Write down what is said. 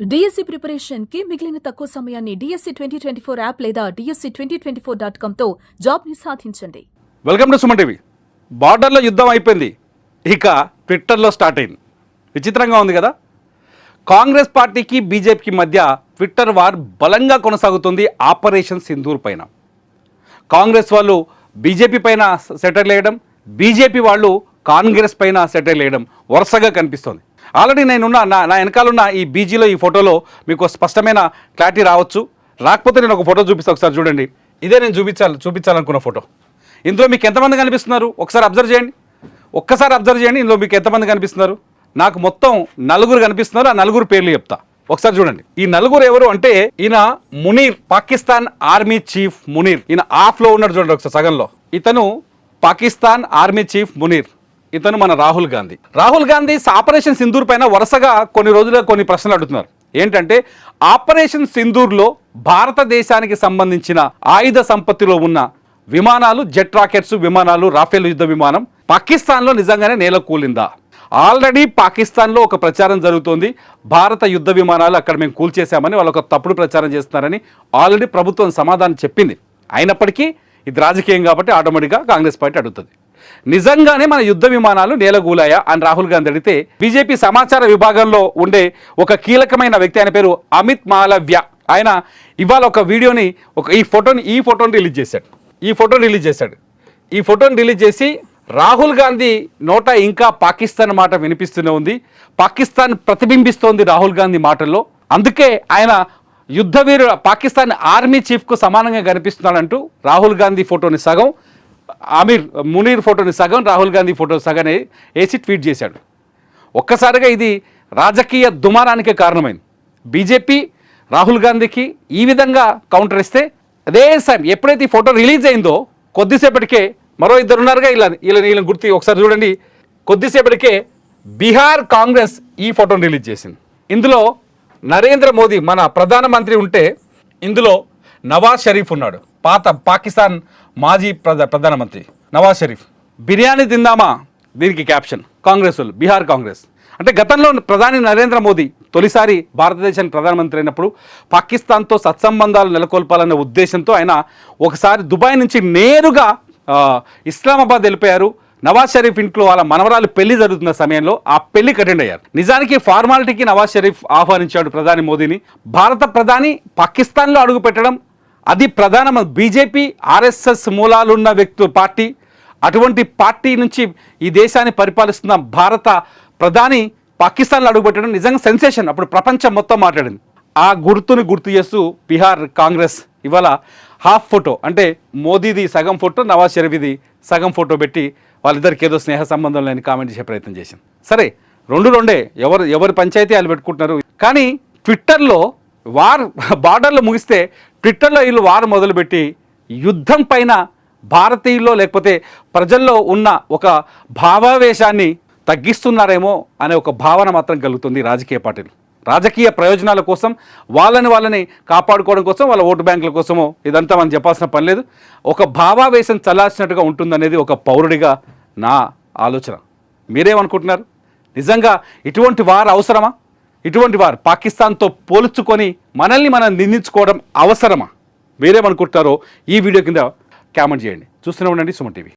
DSC preparation కి మిగిలిన తక్కువ సమయాన్ని డిఎస్సి 2024 యాప్ లేదా DSC2024.com తో జాబ్ ని సాధించండి. Welcome to Suman TV. బార్డర్లో యుద్ధం అయిపోయింది, ఇక ట్విట్టర్లో స్టార్ట్ అయింది. విచిత్రంగా ఉంది కదా. కాంగ్రెస్ పార్టీకి బీజేపీకి మధ్య ట్విట్టర్ వార్ బలంగా కొనసాగుతుంది. ఆపరేషన్ సింధూర్ పైన కాంగ్రెస్ వాళ్ళు బీజేపీ పైన సెటిల్ వేయడం, బీజేపీ వాళ్ళు కాంగ్రెస్ పైన సెటిల్ వేయడం వరుసగా కనిపిస్తోంది. ఆల్రెడీ నేనున్న నా వెనకాలన్న ఈ బీజీలో ఈ ఫోటోలో మీకు స్పష్టమైన క్లారిటీ రావచ్చు. రాకపోతే నేను ఒక ఫోటో చూపిస్తాను, ఒకసారి చూడండి. ఇదే నేను చూపించాలనుకున్న ఫోటో. ఇందులో మీకు ఎంతమంది కనిపిస్తున్నారు ఒక్కసారి అబ్జర్వ్ చేయండి. ఇందులో మీకు ఎంతమంది కనిపిస్తున్నారు? నాకు మొత్తం నలుగురు కనిపిస్తున్నారు. ఆ నలుగురు పేర్లు చెప్తా, ఒకసారి చూడండి. ఈ నలుగురు ఎవరు అంటే, ఈయన మునీర్, పాకిస్తాన్ ఆర్మీ చీఫ్ మునీర్. ఈయన ఆఫ్లో ఉన్నాడు చూడండి ఒకసారి సగంలో. ఇతను పాకిస్తాన్ ఆర్మీ చీఫ్ మునీర్. ఇతను మన రాహుల్ గాంధీ ఆపరేషన్ సింధూర్ పైన వరుసగా కొన్ని రోజులుగా కొన్ని ప్రశ్నలు అడుగుతున్నారు. ఏంటంటే, ఆపరేషన్ సింధూర్లో భారతదేశానికి సంబంధించిన ఆయుధ సంపత్తిలో ఉన్న విమానాలు, జెట్ రాకెట్స్ విమానాలు, రాఫెల్ యుద్ధ విమానం పాకిస్తాన్లో నిజంగానే నేల కూలిందా? ఆల్రెడీ పాకిస్తాన్లో ఒక ప్రచారం జరుగుతోంది, భారత యుద్ధ విమానాలు అక్కడ మేము కూల్చేశామని వాళ్ళు ఒక తప్పుడు ప్రచారం చేస్తున్నారని ఆల్రెడీ ప్రభుత్వం సమాధానం చెప్పింది. అయినప్పటికీ ఇది రాజకీయం కాబట్టి ఆటోమేటిక్గా కాంగ్రెస్ పార్టీ అడుగుతుంది, నిజంగానే మన యుద్ధ విమానాలు నేలగూలాయా అని రాహుల్ గాంధీ అడిగితే, బీజేపీ సమాచార విభాగంలో ఉండే ఒక కీలకమైన వ్యక్తి, ఆయన పేరు అమిత్ మాలవ్య, ఆయన ఇవాళ ఒక వీడియోని ఈ ఫోటోని రిలీజ్ చేశాడు. ఈ ఫోటోని రిలీజ్ చేసి రాహుల్ గాంధీ నోట ఇంకా పాకిస్తాన్ మాట వినిపిస్తూనే ఉంది, పాకిస్తాన్ ప్రతిబింబిస్తోంది రాహుల్ గాంధీ మాటల్లో. అందుకే ఆయన యుద్ధవీరు పాకిస్తాన్ ఆర్మీ చీఫ్కు సమానంగా కనిపిస్తున్నాడంటూ రాహుల్ గాంధీ ఫోటోని సగం, మునీర్ ఫోటోని సగం, రాహుల్ గాంధీ ఫోటో సగం వేసి ట్వీట్ చేశాడు. ఒక్కసారిగా ఇది రాజకీయ దుమారానికే కారణమైంది. బీజేపీ రాహుల్ గాంధీకి ఈ విధంగా కౌంటర్ ఇస్తే, అదే సమయం ఎప్పుడైతే ఈ ఫోటో రిలీజ్ అయిందో కొద్దిసేపటికే మరో ఇద్దరు ఉన్నారుగా, వీళ్ళని గుర్తు ఒకసారి చూడండి. కొద్దిసేపటికే బీహార్ కాంగ్రెస్ ఈ ఫోటోని రిలీజ్ చేసింది. ఇందులో నరేంద్ర మోదీ మన ప్రధానమంత్రి ఉంటే, ఇందులో నవాజ్ షరీఫ్ ఉన్నాడు, పాకిస్తాన్ మాజీ ప్రధానమంత్రి నవాజ్ షరీఫ్. బిర్యానీ తిందామా దీనికి క్యాప్షన్. కాంగ్రెస్ వాళ్ళు, బీహార్ కాంగ్రెస్ అంటే, గతంలో ప్రధాని నరేంద్ర మోదీ తొలిసారి భారతదేశానికి ప్రధానమంత్రి అయినప్పుడు పాకిస్తాన్తో సత్సంబంధాలు నెలకొల్పాలనే ఉద్దేశంతో ఆయన ఒకసారి దుబాయ్ నుంచి నేరుగా ఇస్లామాబాద్ వెళ్ళిపోయారు. నవాజ్ షరీఫ్ ఇంట్లో వాళ్ళ మనవరాలు పెళ్లి జరుగుతున్న సమయంలో ఆ పెళ్లికి అటెండ్ అయ్యారు. నిజానికి ఫార్మాలిటీకి నవాజ్ షరీఫ్ ఆహ్వానించాడు ప్రధాని మోదీని. భారత ప్రధాని పాకిస్తాన్లో అడుగు పెట్టడం, అది ప్రధాన బీజేపీ ఆర్ఎస్ఎస్ మూలాలున్న పార్టీ, అటువంటి పార్టీ నుంచి ఈ దేశాన్ని పరిపాలిస్తున్న భారత ప్రధాని పాకిస్తాన్లో అడుగుపెట్టడం నిజంగా సెన్సేషన్. అప్పుడు ప్రపంచం మొత్తం మాట్లాడింది. ఆ గుర్తుని గుర్తు చేస్తూ బీహార్ కాంగ్రెస్ ఇవాళ హాఫ్ ఫోటో, అంటే మోదీది సగం ఫోటో, నవాజ్ షరీఫ్ది సగం ఫోటో పెట్టి వాళ్ళిద్దరికి ఏదో స్నేహ సంబంధం లేని కామెంట్ చేసే ప్రయత్నం చేసింది. సరే, రెండే, ఎవరి పంచాయతీ వాళ్ళు పెట్టుకుంటున్నారు. కానీ ట్విట్టర్లో బార్డర్లో ముగిస్తే ట్విట్టర్లో వీళ్ళు వారు మొదలుపెట్టి యుద్ధం పైన భారతీయుల్లో లేకపోతే ప్రజల్లో ఉన్న ఒక భావావేశాన్ని తగ్గిస్తున్నారేమో అనే ఒక భావన మాత్రం కలుగుతుంది రాజకీయ పార్టీలు. రాజకీయ ప్రయోజనాల కోసం వాళ్ళని కాపాడుకోవడం కోసం, వాళ్ళ ఓటు బ్యాంకుల కోసమో ఇదంతా మనం చెప్పాల్సిన పని లేదు. ఒక భావావేశం చల్లార్చినట్టుగా ఉంటుందనేది ఒక పౌరుడిగా నా ఆలోచన. మీరేమనుకుంటున్నారు? నిజంగా ఇటువంటి వారు అవసరమా? ఇటువంటి వారు పాకిస్తాన్తో పోల్చుకొని మనల్ని మనం నిందించుకోవడం అవసరమా? మీరేమనుకుంటారో ఈ వీడియో కింద కామెంట్ చేయండి. చూస్తూనే ఉండండి సుమన్ టీవీ.